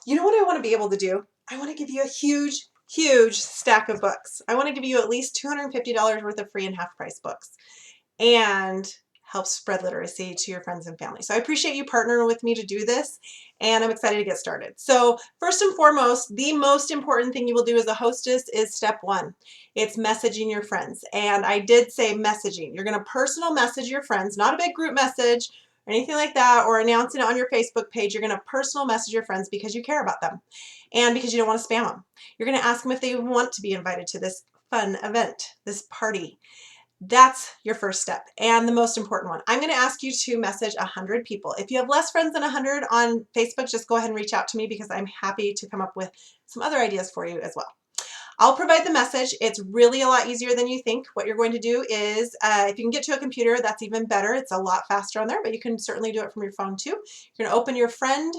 You know what I want to be able to do? I want to give you a huge, huge stack of books. I want to give you at least $250 worth of free and half price books and help spread literacy to your friends and family. So I appreciate you partnering with me to do this, and I'm excited to get started. So first and foremost, the most important thing you will do as a hostess is step one. It's messaging your friends. And I did say messaging. You're going to personal message your friends, not a big group message or anything like that, or announcing it on your Facebook page. You're going to personal message your friends because you care about them and because you don't want to spam them. You're going to ask them if they want to be invited to this fun event, this party. That's your first step and the most important one. I'm going to ask you to message 100 people. If you have less friends than 100 on Facebook, just go ahead and reach out to me because I'm happy to come up with some other ideas for you as well. I'll provide the message. It's really a lot easier than you think. What you're going to do is, if you can get to a computer, that's even better. It's a lot faster on there, but you can certainly do it from your phone too. You're going to open your friend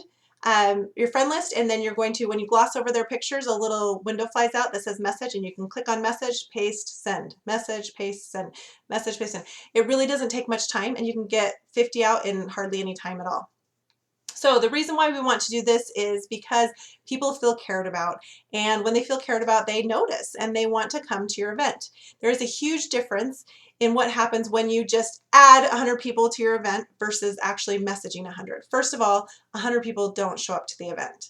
list, and then you're going to, when you gloss over their pictures, a little window flies out that says message, and you can click on message, paste, send, message, paste, send, message, paste, send. It really doesn't take much time, and you can get 50 out in hardly any time at all. So the reason why we want to do this is because people feel cared about, and when they feel cared about, they notice and they want to come to your event. There is a huge difference in what happens when you just add 100 people to your event versus actually messaging 100. First of all, 100 people don't show up to the event.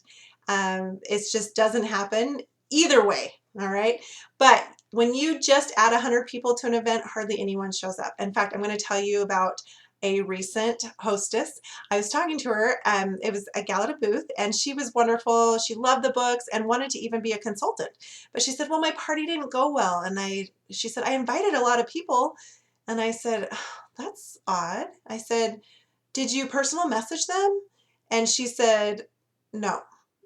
It just doesn't happen either way, all right? But when you just add 100 people to an event, hardly anyone shows up. In fact, I'm going to tell you about a recent hostess. I was talking to her, it was a gal at a booth, and she was wonderful. She loved the books and wanted to even be a consultant. But she said, well, my party didn't go well. And she said, I invited a lot of people. And I said, oh, that's odd. I said, did you personal message them? And she said, no.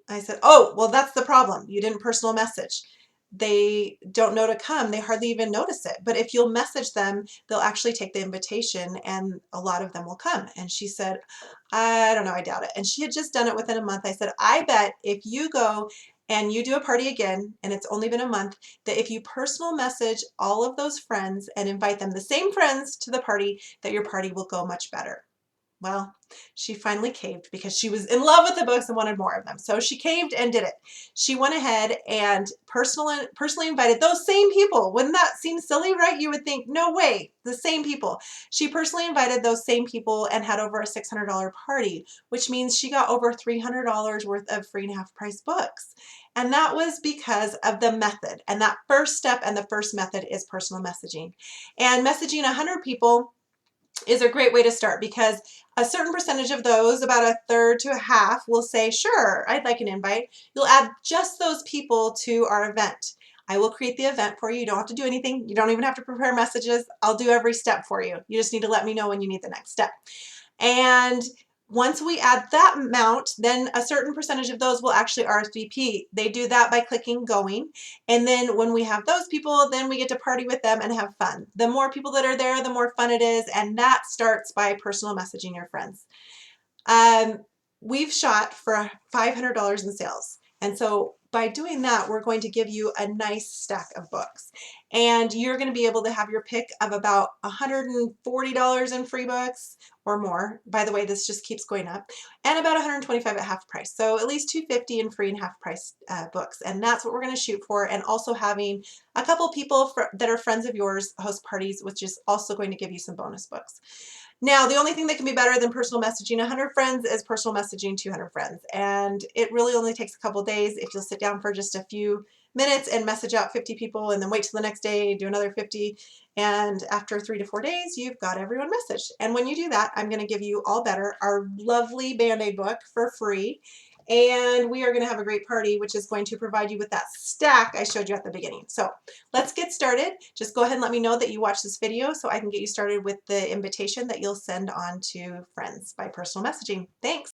I said, oh, well, that's the problem. You didn't personal message. They don't know to come. They hardly even notice it. But if you'll message them, they'll actually take the invitation and a lot of them will come. And she said, I don't know, I doubt it. And she had just done it within a month. I said, I bet if you go and you do a party again, and it's only been a month, that if you personal message all of those friends and invite them, the same friends, to the party, that your party will go much better. Well, she finally caved because she was in love with the books and wanted more of them. So she caved and did it. She went ahead and personally invited those same people. Wouldn't that seem silly, right? You would think, no way, the same people. She personally invited those same people and had over a $600 party, which means she got over $300 worth of free and half price books. And that was because of the method. And that first step and the first method is personal messaging. And messaging 100 people is a great way to start because a certain percentage of those, about a third to a half, will say, sure, I'd like an invite. You'll add just those people to our event. I will create the event for you. You don't have to do anything. You don't even have to prepare messages. I'll do every step for you. You just need to let me know when you need the next step. And once we add that amount, then a certain percentage of those will actually RSVP. They do that by clicking going. And then when we have those people, then we get to party with them and have fun. The more people that are there, the more fun it is. And that starts by personal messaging your friends. We've shot for $500 in sales. And so by doing that, we're going to give you a nice stack of books. And you're going to be able to have your pick of about $140 in free books or more. By the way, this just keeps going up. And about $125 at half price. So at least $250 in free and half price books. And that's what we're going to shoot for. And also having a couple people that are friends of yours host parties, which is also going to give you some bonus books. Now, the only thing that can be better than personal messaging 100 friends is personal messaging 200 friends. And it really only takes a couple days if you'll sit down for just a few minutes and message out 50 people and then wait till the next day, do another 50. And after 3 to 4 days, you've got everyone messaged. And when you do that, I'm going to give you All Better, our lovely Band-Aid book, for free. And we are going to have a great party, which is going to provide you with that stack I showed you at the beginning. So let's get started. Just go ahead and let me know that you watched this video so I can get you started with the invitation that you'll send on to friends by personal messaging. Thanks.